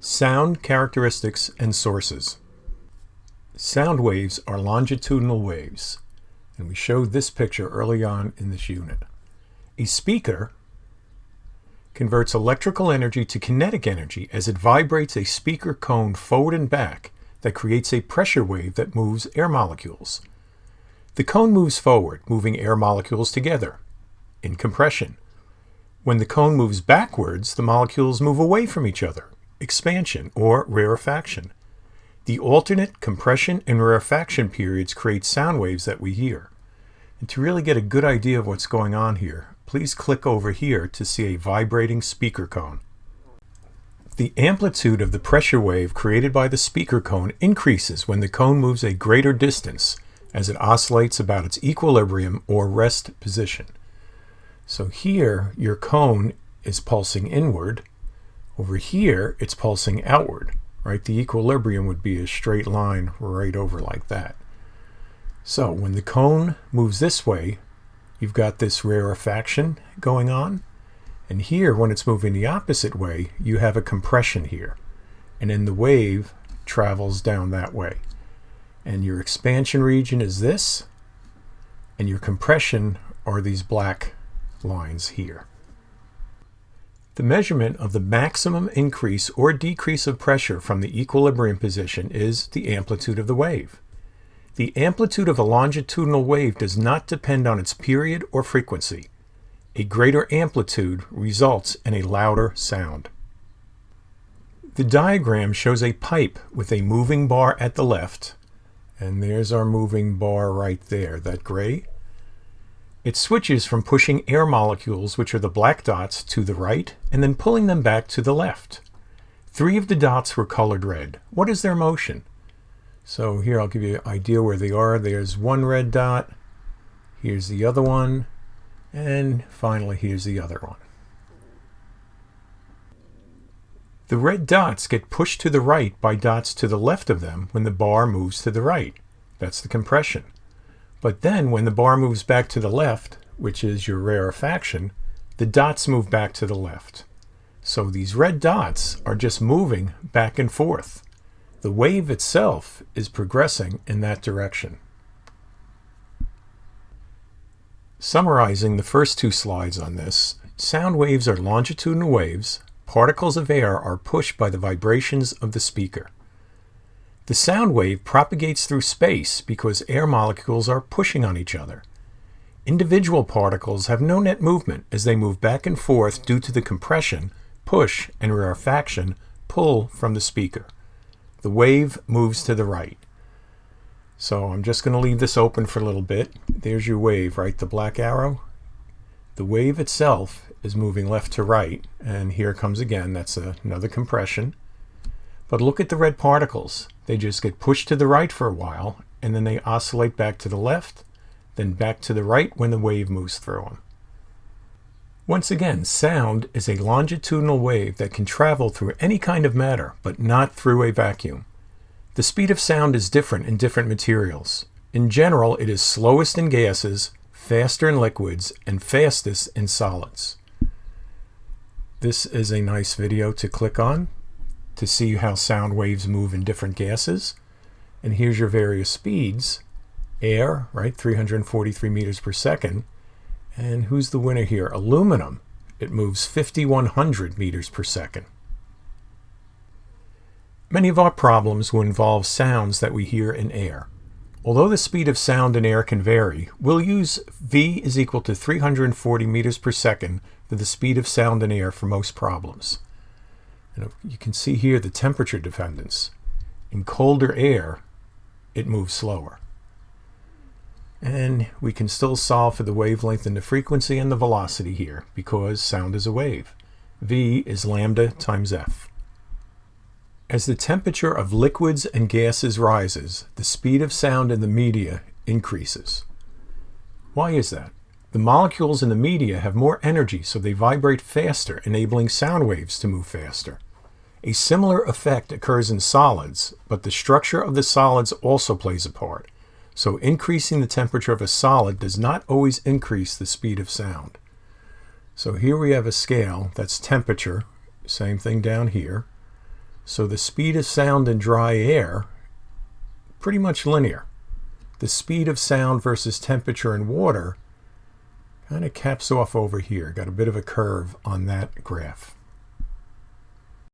Sound characteristics and sources. Sound waves are longitudinal waves, and we showed this picture early on in this unit. A speaker converts electrical energy to kinetic energy as it vibrates a speaker cone forward and back that creates a pressure wave that moves air molecules. The cone moves forward, moving air molecules together in compression. When the cone moves backwards, the molecules move away from each other, expansion or rarefaction. The alternate compression and rarefaction periods create sound waves that we hear. And to really get a good idea of what's going on here, please click over here to see a vibrating speaker cone. The amplitude of the pressure wave created by the speaker cone increases when the cone moves a greater distance as it oscillates about its equilibrium or rest position. So here your cone is pulsing inward. Over here it's pulsing outward, right? The equilibrium would be a straight line right over like that. So when the cone moves this way, you've got this rarefaction going on. And here, when it's moving the opposite way, you have a compression here. And then the wave travels down that way. And your expansion region is this, and your compression are these black lines here. The measurement of the maximum increase or decrease of pressure from the equilibrium position is the amplitude of the wave. The amplitude of a longitudinal wave does not depend on its period or frequency. A greater amplitude results in a louder sound. The diagram shows a pipe with a moving bar at the left, and there's our moving bar right there, that gray. It switches from pushing air molecules, which are the black dots, to the right, and then pulling them back to the left. 3 of the dots were colored red. What is their motion? So here I'll give you an idea where they are. There's one red dot, here's the other one, and finally here's the other one. The red dots get pushed to the right by dots to the left of them when the bar moves to the right. That's the compression. But then when the bar moves back to the left, which is your rarefaction, the dots move back to the left. So these red dots are just moving back and forth. The wave itself is progressing in that direction. Summarizing the first 2 slides on this, sound waves are longitudinal waves. Particles of air are pushed by the vibrations of the speaker. The sound wave propagates through space because air molecules are pushing on each other. Individual particles have no net movement as they move back and forth due to the compression, push, and rarefaction pull from the speaker. The wave moves to the right. So I'm just going to leave this open for a little bit. There's your wave, right? The black arrow. The wave itself is moving left to right, and here it comes again. That's another compression. But look at the red particles. They just get pushed to the right for a while, and then they oscillate back to the left, then back to the right when the wave moves through them. Once again, sound is a longitudinal wave that can travel through any kind of matter, but not through a vacuum. The speed of sound is different in different materials. In general, it is slowest in gases, faster in liquids, and fastest in solids. This is a nice video to click on to see how sound waves move in different gases. And here's your various speeds. Air, right, 343 meters per second. And who's the winner here? Aluminum. It moves 5,100 meters per second. Many of our problems will involve sounds that we hear in air. Although the speed of sound in air can vary, we'll use V is equal to 340 meters per second for the speed of sound in air for most problems. And you can see here the temperature dependence. In colder air, it moves slower. And we can still solve for the wavelength and the frequency and the velocity here because sound is a wave. V is lambda times F. As the temperature of liquids and gases rises, the speed of sound in the media increases. Why is that? The molecules in the media have more energy, so they vibrate faster, enabling sound waves to move faster. A similar effect occurs in solids, but the structure of the solids also plays a part. So increasing the temperature of a solid does not always increase the speed of sound. So here we have a scale that's temperature, same thing down here. So the speed of sound in dry air, pretty much linear. The speed of sound versus temperature in water kind of caps off over here. Got a bit of a curve on that graph.